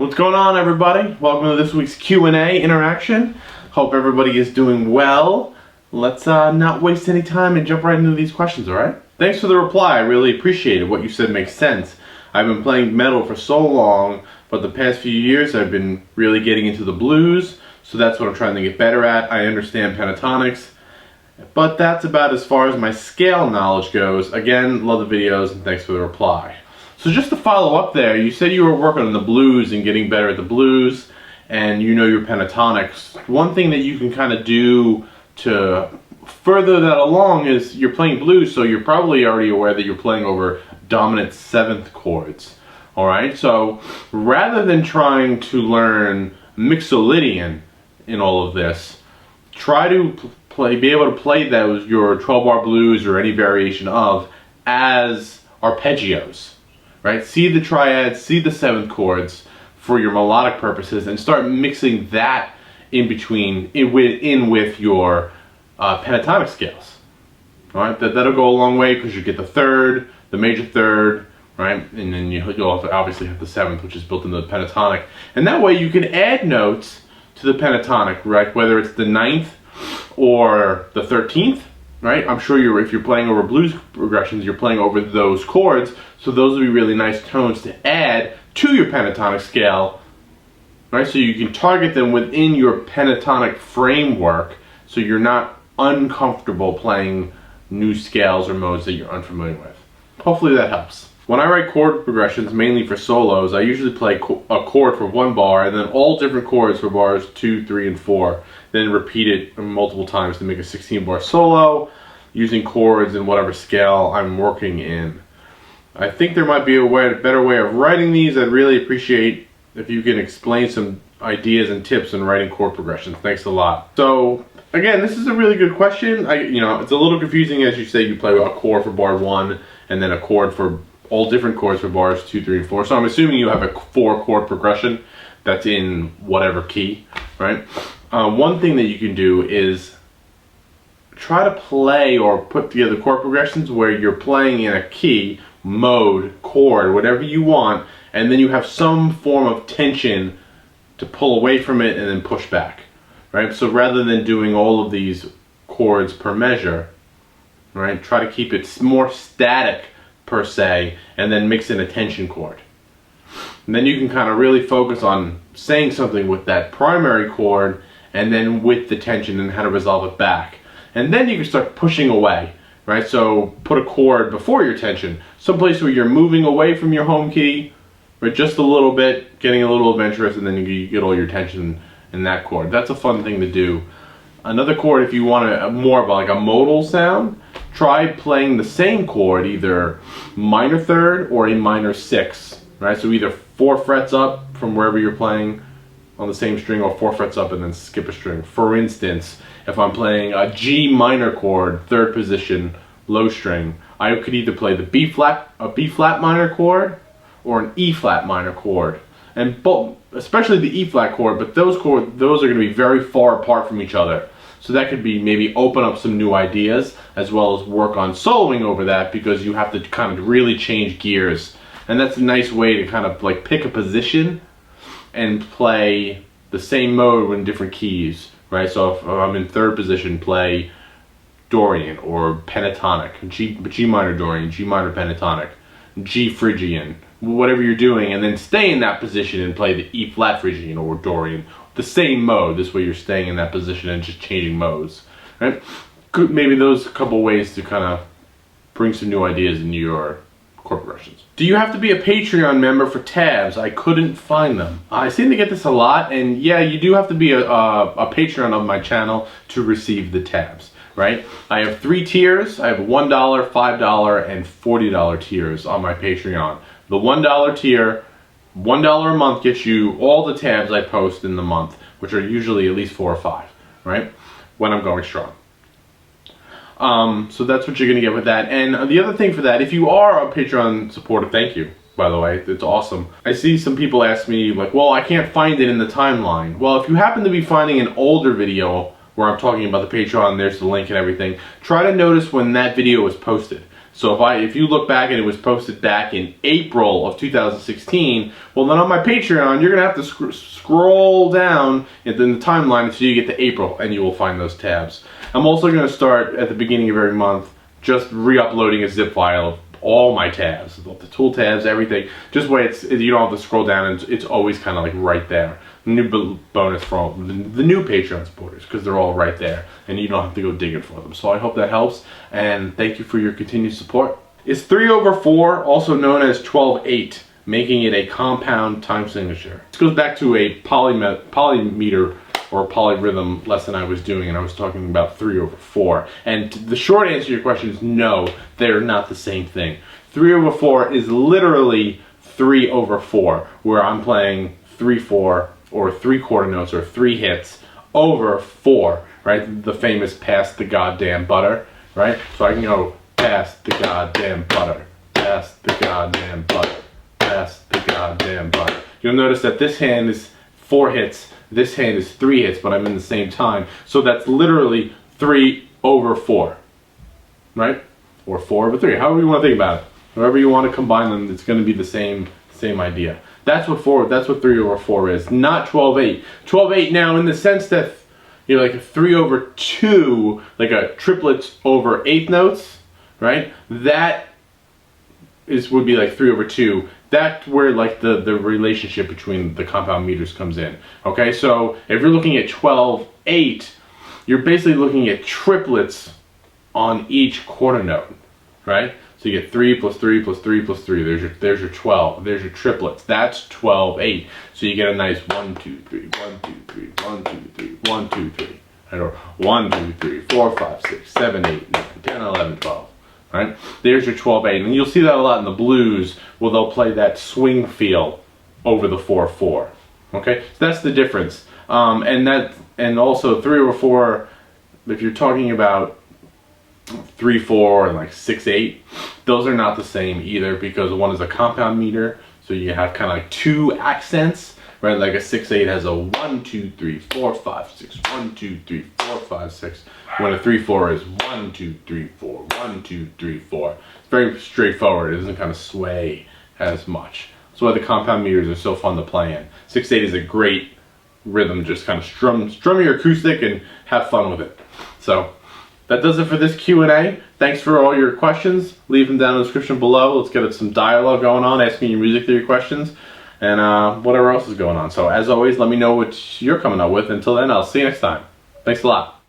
What's going on, everybody? Welcome to this week's Q&A interaction. Hope everybody is doing well. Let's not waste any time and jump right into these questions, alright? Thanks for the reply. I really appreciate it. What you said makes sense. I've been playing metal for so long, but the past few years I've been really getting into the blues, so that's what I'm trying to get better at. I understand pentatonics, but that's about as far as my scale knowledge goes. Again, love the videos and thanks for the reply. So just to follow up there, you said you were working on the blues and getting better at the blues, and you know your pentatonics. One thing that you can kind of do to further that along is you're playing blues, so you're probably already aware that you're playing over dominant seventh chords. Alright, so rather than trying to learn Mixolydian in all of this, try to be able to play those, your 12-bar blues or any variation of, as arpeggios. Right? See the triads, see the seventh chords for your melodic purposes, and start mixing that in between, in with your pentatonic scales. All right? That'll go a long way because you get the third, the major third, right? And then you'll obviously have the seventh, which is built into the pentatonic. And that way you can add notes to the pentatonic, right? Whether it's the 9th or the 13th. Right? I'm sure if you're playing over blues progressions, you're playing over those chords, so those would be really nice tones to add to your pentatonic scale, right? So you can target them within your pentatonic framework, so you're not uncomfortable playing new scales or modes that you're unfamiliar with. Hopefully that helps. When I write chord progressions, mainly for solos, I usually play a chord for one bar, and then all different chords for bars 2, 3, and 4. Then repeat it multiple times to make a 16-bar solo, using chords in whatever scale I'm working in. I think there might be a better way of writing these. I'd really appreciate if you can explain some ideas and tips on writing chord progressions. Thanks a lot. So, again, this is a really good question. It's a little confusing as you say you play a chord for bar 1 and then a chord for all different chords for bars 2, 3, and 4. So I'm assuming you have a 4-chord progression that's in whatever key, right? One thing that you can do is try to play or put together chord progressions where you're playing in a key, mode, chord, whatever you want, and then you have some form of tension to pull away from it and then push back, right? So rather than doing all of these chords per measure, right, try to keep it more static per se, and then mix in a tension chord. And then you can kind of really focus on saying something with that primary chord and then with the tension and how to resolve it back. And then you can start pushing away, right? So put a chord before your tension, someplace where you're moving away from your home key, right? Just a little bit, getting a little adventurous, and then you get all your tension in that chord. That's a fun thing to do. Another chord, if you want more of like a modal sound, try playing the same chord, either minor third or a minor 6, right? So either 4 frets up from wherever you're playing on the same string, or 4 frets up and then skip a string. For instance, if I'm playing a G minor chord, 3rd position, low string, I could either play a B flat minor chord or an E flat minor chord. And both, especially the E flat chord, but those are going to be very far apart from each other. So that could be maybe open up some new ideas, as well as work on soloing over that, because you have to kind of really change gears. And that's a nice way to kind of like pick a position and play the same mode in different keys, right? So if I'm in 3rd position, play Dorian or pentatonic, G minor Dorian, G minor pentatonic, G Phrygian, whatever you're doing, and then stay in that position and play the E flat Phrygian or Dorian. The same mode. This way you're staying in that position and just changing modes, right? Maybe those couple ways to kind of bring some new ideas into your chord progressions. Do you have to be a Patreon member for tabs? I couldn't find them. I seem to get this a lot, and yeah, you do have to be a patron of my channel to receive the tabs, right? I have 3 tiers. I have $1, $5, and $40 tiers on my Patreon. The $1 tier, $1 a month gets you all the tabs I post in the month, which are usually at least 4 or 5, right? When I'm going strong. So that's what you're going to get with that. And the other thing for that, if you are a Patreon supporter, thank you, by the way. It's awesome. I see some people ask me, like, well, I can't find it in the timeline. Well, if you happen to be finding an older video where I'm talking about the Patreon, there's the link and everything, try to notice when that video was posted. So if you look back and it was posted back in April of 2016, well then on my Patreon you're gonna have to scroll down in the timeline until you get to April, and you will find those tabs. I'm also gonna start at the beginning of every month just re-uploading a zip file of all my tabs, the tool tabs, everything. Just way you don't have to scroll down, and it's always kind of like right there. New bonus for all the new Patreon supporters, because they're all right there and you don't have to go digging for them. So I hope that helps, and thank you for your continued support. Is 3/4 also known as 12/8, making it a compound time signature? This goes back to a polymeter or polyrhythm lesson I was doing, and I was talking about 3/4. And the short answer to your question is no, they're not the same thing. 3/4 is literally 3/4, where I'm playing 3/4 or 3/4 notes or 3 hits over 4, right? The famous pass the goddamn butter, right? So I can go pass the goddamn butter, pass the goddamn butter, pass the goddamn butter. You'll notice that this hand is 4 hits, this hand is 3 hits, but I'm in the same time. So that's literally 3/4, right? Or 4/3, however you want to think about it. However you want to combine them, it's going to be the same idea. That's what 3/4 is, not 12/8. 12/8 now, in the sense that you're like a 3/2, like a triplets over 8th notes, right? That would be like 3/2. That's where like the relationship between the compound meters comes in. Okay, so if you're looking at 12/8, you're basically looking at triplets on each quarter note, right? So you get 3 + 3 + 3 + 3. There's your 12. There's your triplets. That's 12/8. So you get a nice 1 2 3 1 2 3 1 2 3 1 2 3. Or 1 2 3 4 5 6 7 8 9 10 11 12. Right? There's your 12/8, and you'll see that a lot in the blues, where they'll play that swing feel over the 4/4. Okay, so that's the difference. And also 3/4. If you're talking about 3/4 and like 6/8, those are not the same either, because one is a compound meter, so you have kind of like 2 accents, right? Like a 6/8 has a 1 2 3 4 5 6 1 2 3 4 5 6. When a 3/4 is 1 2 3 4 1 2 3 4. It's very straightforward. It doesn't kind of sway as much. That's why the compound meters are so fun to play in. 6/8 is a great rhythm. Just kind of strum your acoustic and have fun with it. So that does it for this Q&A. Thanks for all your questions. Leave them down in the description below. Let's get some dialogue going on. Ask me your music through your questions, and whatever else is going on. So as always, let me know what you're coming up with. Until then, I'll see you next time. Thanks a lot.